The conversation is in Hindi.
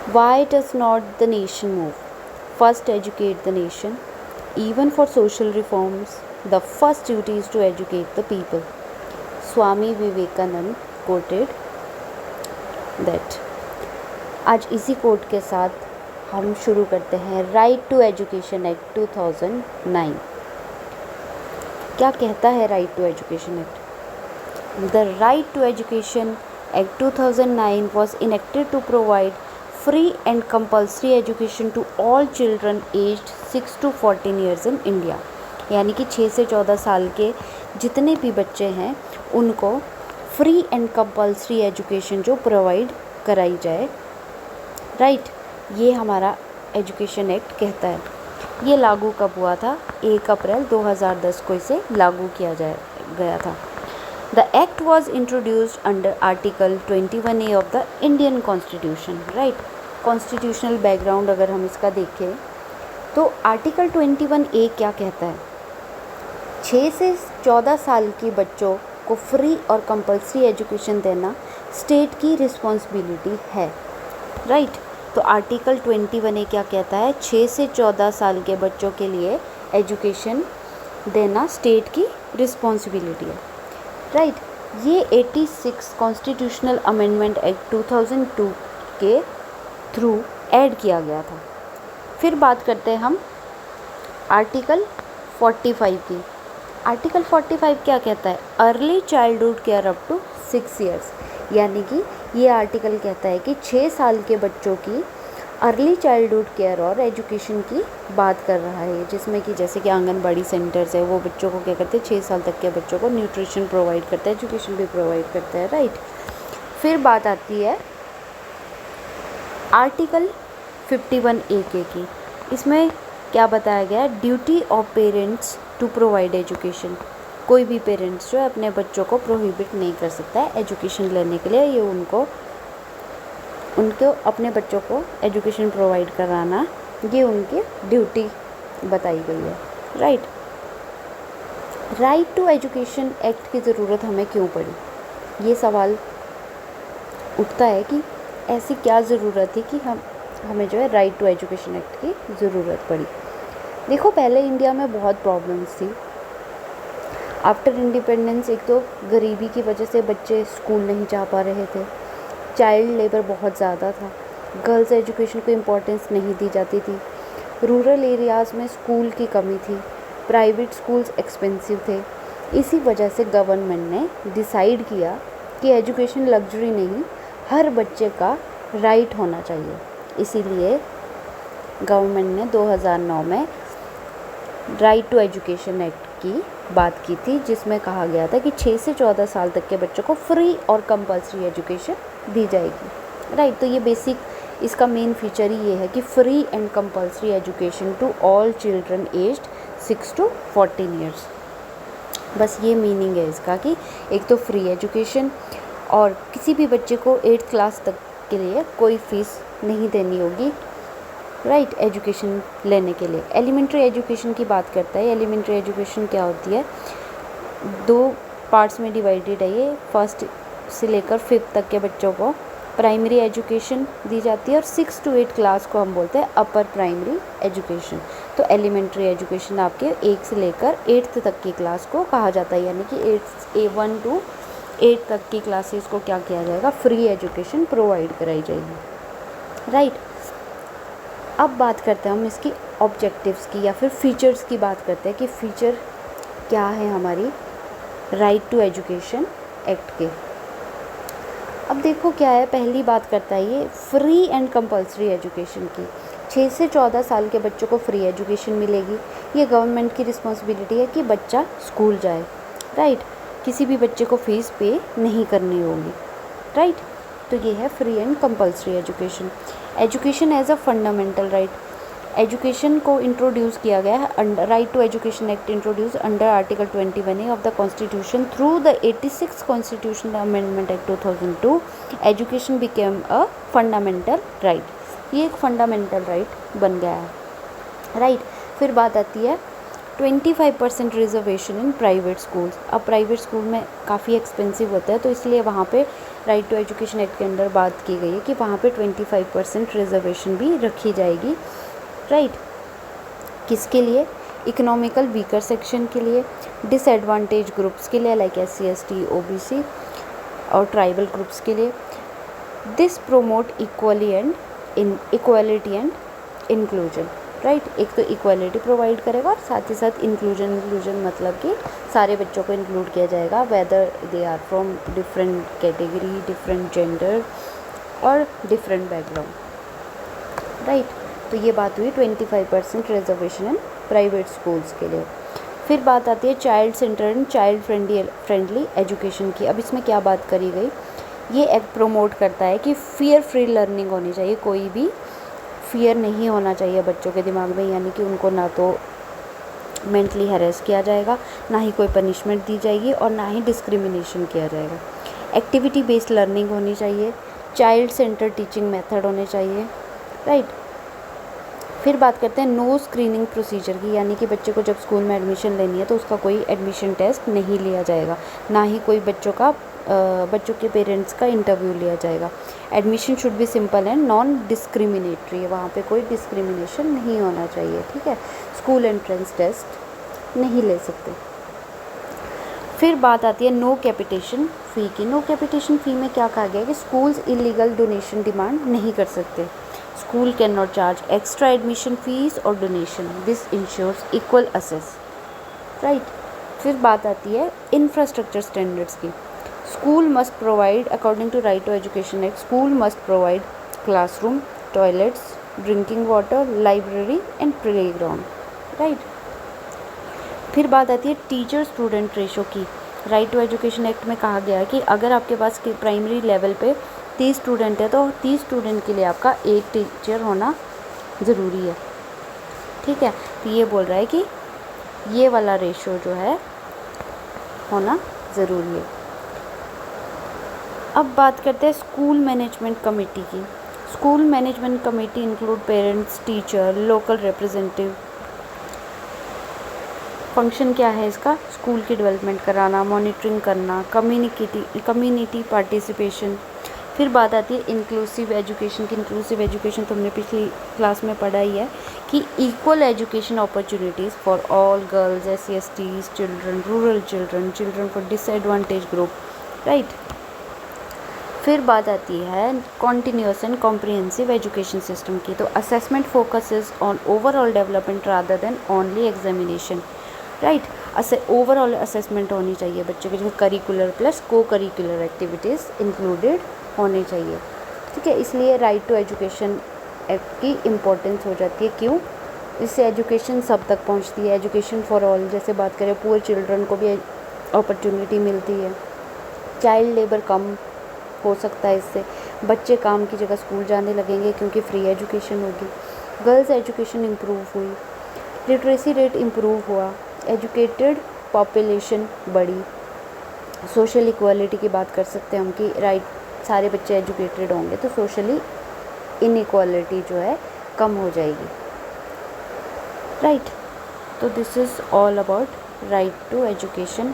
Why does not the nation move? First, educate the nation. Even for social reforms, the first duty is to educate the people. Swami Vivekanand quoted that. आज इसी कोट के साथ हम शुरू करते हैं राइट टू एजुकेशन एक्ट 2009। क्या कहता है right to education act? The right to education act 2009 was enacted to provide free and compulsory education to all children aged 6 to 14 years in India। यानी कि 6 से 14 साल के जितने भी बच्चे हैं उनको फ्री एंड कंपल्सरी एजुकेशन जो प्रोवाइड कराई जाए। राइट, ये हमारा एजुकेशन एक्ट कहता है। ये लागू कब हुआ था? 1 अप्रैल 2010 को इसे लागू किया गया था। The act was introduced under Article 21A of the Indian Constitution, right? Constitutional background अगर हम इसका देखें तो आर्टिकल 21A क्या कहता है? 6 से 14 साल के बच्चों को फ्री और कंपल्सरी एजुकेशन देना स्टेट की रिस्पॉन्सिबिलिटी है, राइट? तो आर्टिकल 21A क्या कहता है? 6 से 14 साल के बच्चों के लिए एजुकेशन देना स्टेट की रिस्पॉन्सिबिलिटी है, राइट। ये 86 कॉन्स्टिट्यूशनल अमेंडमेंट एक्ट 2002 के थ्रू ऐड किया गया था। फिर बात करते हैं हम आर्टिकल 45 की। आर्टिकल 45 क्या कहता है? Early childhood care up to 6 years. यानी कि ये आर्टिकल कहता है कि 6 साल के बच्चों की अर्ली चाइल्डहुड केयर और एजुकेशन की बात कर रहा है, जिसमें कि जैसे कि आंगनबाड़ी सेंटर्स है, वो बच्चों को क्या करते हैं? 6 साल तक के बच्चों को न्यूट्रिशन प्रोवाइड करता है, एजुकेशन भी प्रोवाइड करता है, राइट। फिर बात आती है आर्टिकल 51A की। इसमें क्या बताया गया है? Duty of parents to provide education. कोई भी पेरेंट्स जो है अपने बच्चों को प्रोहिबिट नहीं कर सकता है एजुकेशन लेने के लिए। ये उनको अपने बच्चों को एजुकेशन प्रोवाइड कराना, ये उनकी ड्यूटी बताई गई है, right. Right to education act की ज़रूरत हमें क्यों पड़ी? ये सवाल उठता है कि ऐसी क्या ज़रूरत थी कि हमें जो है राइट टू एजुकेशन एक्ट की ज़रूरत पड़ी। देखो, पहले इंडिया में बहुत प्रॉब्लम्स थी। आफ्टर इंडिपेंडेंस एक तो गरीबी की वजह से बच्चे स्कूल नहीं जा पा रहे थे, चाइल्ड लेबर बहुत ज़्यादा था, गर्ल्स एजुकेशन को इम्पोर्टेंस नहीं दी जाती थी, रूरल एरियाज़ में स्कूल की कमी थी, प्राइवेट स्कूल्स एक्सपेंसिव थे। इसी वजह से गवर्नमेंट ने डिसाइड किया कि एजुकेशन लग्जरी नहीं, हर बच्चे का राइट होना चाहिए। इसीलिए गवर्नमेंट ने 2009 में राइट टू एजुकेशन एक्ट की बात की थी, जिसमें कहा गया था कि 6 से 14 साल तक के बच्चों को फ्री और कंपल्सरी एजुकेशन दी जाएगी, राइट। तो ये बेसिक इसका मेन फीचर ही ये है कि free and compulsory education to all children aged 6 to 14 years. बस ये मीनिंग है इसका कि एक तो फ्री एजुकेशन और किसी भी बच्चे को 8th क्लास तक के लिए कोई फ़ीस नहीं देनी होगी, राइट, एजुकेशन लेने के लिए। एलिमेंट्री एजुकेशन की बात करता है। एलिमेंट्री एजुकेशन क्या होती है? 2 पार्ट्स में डिवाइडेड है ये। फर्स्ट से लेकर 5th तक के बच्चों को प्राइमरी एजुकेशन दी जाती है और 6 to 8 क्लास को हम बोलते हैं अपर प्राइमरी एजुकेशन। तो एलिमेंट्री एजुकेशन आपके 1 से लेकर 8th तक की क्लास को कहा जाता है, यानी कि 1 to 8 तक की क्लासेस को क्या किया जाएगा? फ्री एजुकेशन प्रोवाइड कराई जाएगी, राइट। अब बात करते हैं हम इसकी ऑब्जेक्टिव्स की या फिर फीचर्स की बात करते हैं कि फ़ीचर क्या है हमारी राइट टू एजुकेशन एक्ट के। अब देखो क्या है, पहली बात करता है ये फ्री एंड कंपल्सरी एजुकेशन की। 6 से 14 साल के बच्चों को फ्री एजुकेशन मिलेगी। ये गवर्नमेंट की रिस्पॉन्सिबिलिटी है कि बच्चा स्कूल जाए, राइट। किसी भी बच्चे को फ़ीस पे नहीं करनी होगी, राइट। तो ये है free and compulsory education. Education as a fundamental right. Education को इंट्रोड्यूस किया गया है under right to education act introduce under article 21A of the constitution through the 86 constitutional amendment act 2002। Education became a fundamental right. ये एक फंडामेंटल राइट बन गया है, राइट। फिर बात आती है 25% रिजर्वेशन इन प्राइवेट स्कूल्स। अब प्राइवेट स्कूल में काफ़ी एक्सपेंसिव होता है, तो इसलिए वहाँ पे राइट टू एजुकेशन एक्ट के अंदर बात की गई है कि वहाँ पे 25% रिजर्वेशन भी रखी जाएगी, राइट। किसके लिए? इकोनॉमिकल वीकर सेक्शन के लिए, डिसएडवांटेज ग्रुप्स के लिए लाइक SC ST OBC और ट्राइबल ग्रुप्स के लिए। This promote equality and inclusion, right. एक तो इक्वालिटी प्रोवाइड करेगा और साथ ही साथ इंक्लूजन मतलब कि सारे बच्चों को इंक्लूड किया जाएगा, whether they are from different category, different gender और डिफरेंट बैकग्राउंड, राइट। तो ये बात हुई 25% रिजर्वेशन इन प्राइवेट स्कूल्स के लिए। फिर बात आती है child centred and child friendly education की। अब इसमें क्या बात करी गई? ये एक्ट प्रोमोट करता है कि फियर फ्री लर्निंग होनी चाहिए, कोई भी फियर नहीं होना चाहिए बच्चों के दिमाग में, यानी कि उनको ना तो मेंटली हैरेस किया जाएगा, ना ही कोई पनिशमेंट दी जाएगी और ना ही डिस्क्रिमिनेशन किया जाएगा। एक्टिविटी बेस्ड लर्निंग होनी चाहिए, चाइल्ड सेंटर टीचिंग मेथड होने चाहिए, राइट। फिर बात करते हैं नो स्क्रीनिंग प्रोसीजर की, यानी कि बच्चे को जब स्कूल में एडमिशन लेनी है तो उसका कोई एडमिशन टेस्ट नहीं लिया जाएगा, ना ही कोई बच्चों के पेरेंट्स का इंटरव्यू लिया जाएगा। Admission should be simple and non discriminatory, वहाँ पे कोई डिस्क्रिमिनेशन नहीं होना चाहिए, ठीक है। स्कूल एंट्रेंस टेस्ट नहीं ले सकते। फिर बात आती है नो कैपिटेशन फ़ी की। नो कैपिटेशन फ़ी में क्या कहा गया है कि स्कूल्स इलीगल डोनेशन डिमांड नहीं कर सकते। School can not charge extra admission fees और donation, this insures equal access, right. फिर बात आती है इंफ्रास्ट्रक्चर स्टैंडर्ड्स की। School must provide according to right to education act, school must provide classroom, toilets, drinking water, library and playground, right. फिर बात आती है टीचर स्टूडेंट रेशो की। राइट टू एजुकेशन एक्ट में कहा गया है कि अगर आपके पास प्राइमरी लेवल पे 30 स्टूडेंट है तो 30 स्टूडेंट के लिए आपका एक टीचर होना ज़रूरी है, ठीक है। तो ये बोल रहा है कि ये वाला रेशो जो है होना ज़रूरी है। अब बात करते हैं स्कूल मैनेजमेंट कमेटी की। School management committee include parents, teacher, local representative. Function क्या है इसका? स्कूल की डेवलपमेंट कराना, मॉनिटरिंग करना, कम्युनिटी पार्टिसिपेशन। फिर बात आती है इंक्लूसिव एजुकेशन की। इंक्लूसिव एजुकेशन तो हमने पिछली क्लास में पढ़ा ही है कि equal education opportunities for all girls, SC STs children, rural children for disadvantage group, right. फिर बात आती है continuous and comprehensive education system की। तो assessment focuses on overall development rather than only examination, right. Overall assessment होनी चाहिए बच्चे के, जो करिकुलर प्लस को करिकुलर एक्टिविटीज़ इंक्लूडेड होने चाहिए, ठीक है। इसलिए राइट टू एजुकेशन एक्ट की इम्पोर्टेंस हो जाती है। क्यों? इससे एजुकेशन सब तक पहुंचती है, एजुकेशन फॉर ऑल। जैसे बात करें पुअर चिल्ड्रन को भी अपॉर्चुनिटी मिलती है, चाइल्ड लेबर कम हो सकता है इससे, बच्चे काम की जगह स्कूल जाने लगेंगे क्योंकि फ्री एजुकेशन होगी, गर्ल्स एजुकेशन इम्प्रूव हुई, लिटरेसी रेट इम्प्रूव हुआ, एजुकेटेड पॉपुलेशन बढ़ी, सोशल इक्वालिटी की बात कर सकते हैं हम कि राइट सारे बच्चे एजुकेटेड होंगे तो सोशली इनइक्वालिटी जो है कम हो जाएगी, राइट। तो this is all about right to education